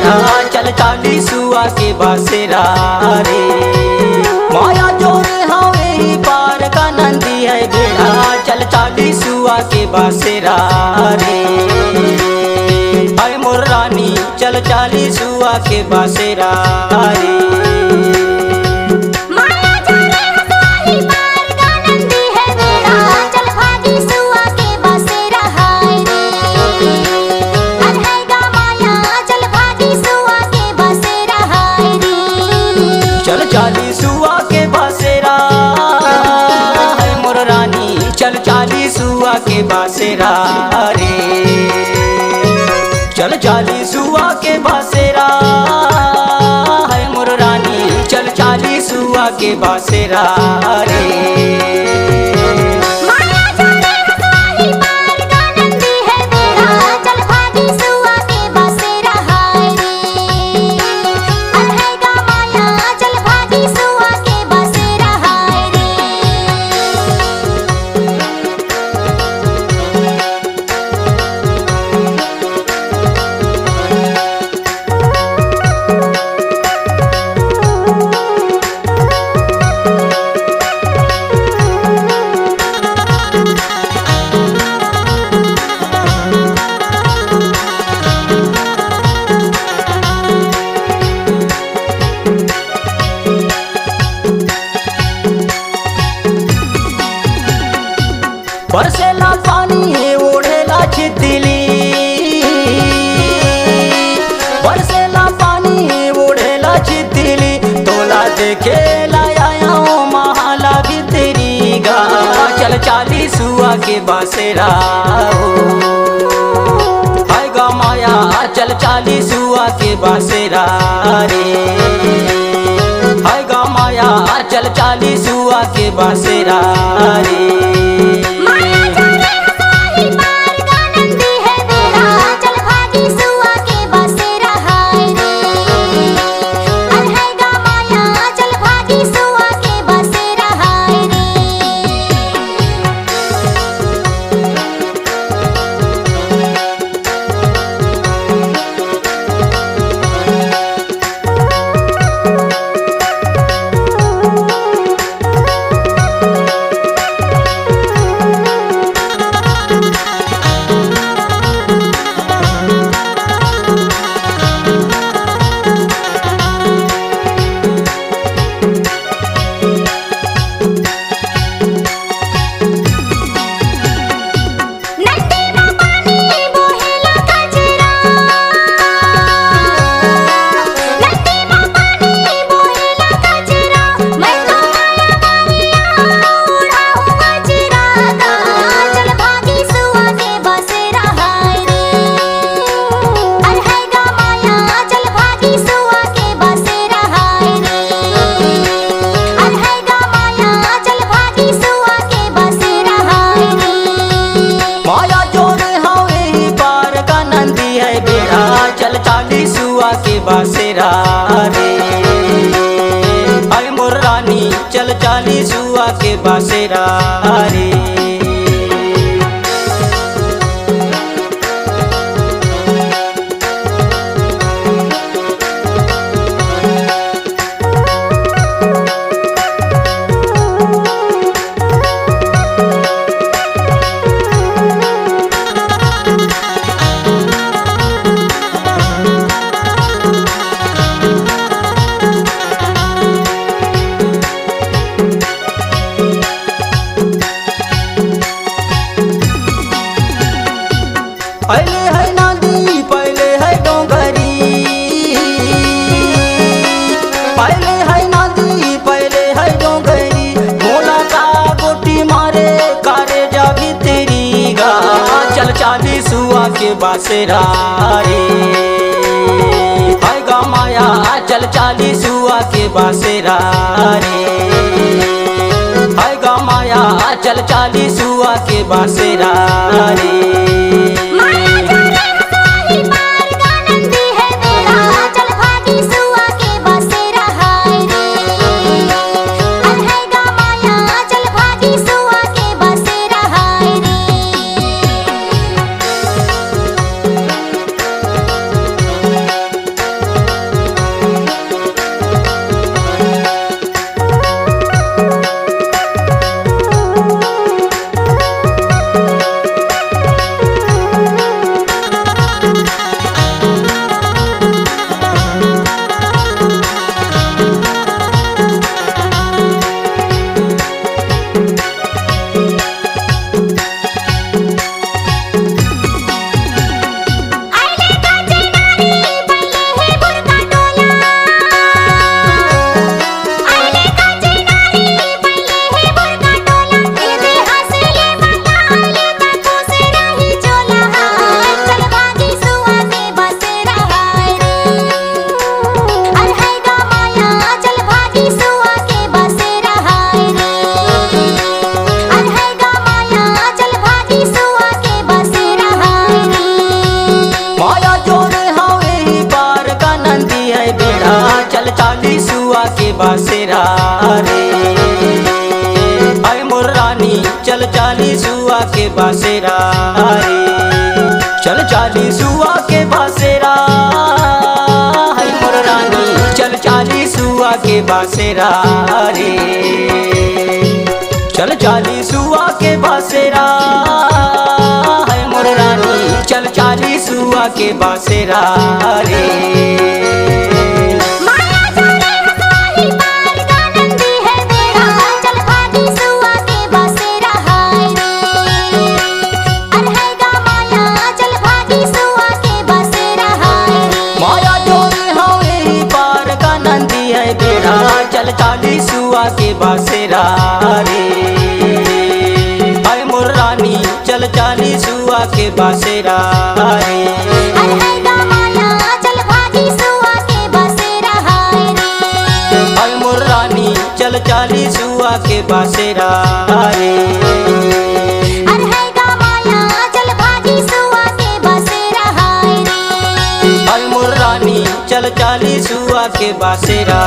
बेड़ा चल चाली सुआ के बासेरा रे। माया जोरे हवे ही पार का नंदी है बेड़ा चल चाली सुआ के बासेरा रे। हाय मोर रानी चल चाली सुआ के बासेरा रे। चल चाली सुआ के बासेरा है मोर रानी चल चाली सुआ के बासेरा रे। चल चाली सुआ के बासेरा है मोर रानी चल चाली सुआ के बासेरा रे। बरसेला पानी है ओढ़ेला छितिली बरसेला पानी है ओढ़ेला छितिली तोला देखे लाया महाला भीतरी गा चल चाली सुआ के बासेरा हाय गा माया चल चाली सुआ के बासेरा रे। हाय गा माया चल चाली सुआ के बासेरा रे। चल चाली सुआ के बासेरा रे। हाय मोर रानी चल चाली सुआ के बासेरा रे। पहले है नदी पहले है डोंगरी पहले है नदी पहले है डोंगरी भोला का गोटी मारे कारे जा भीतरी गा चल चाली सुआ के बासेरा रे। हाय गा माया चल चाली सुआ के बासेरा रे। हाय गा माया चल चाली सुआ के बासेरा रे। रे। आय मोर रानी चल चाली सुआ के बासेरा रे, चल चाली सुआ के बासेरा। हाय मोर रानी चल चाली सुआ के बासेरा रे, चल चाली सुआ के बासेरा। हाय मोर रानी चल चाली सुआ के बासेरा रे। चल चाली सुआ के बासेरा रे। आय मोर रानी चल चाली सुआ के बासेरा रे, चल भागी सुआ के बासेरा रे। आय मोर रानी चल चाली सुआ के बासेरा रे। चल भागी सुआ के बासेरा रे। आय मोर रानी चल चाली सुआ के बासेरा।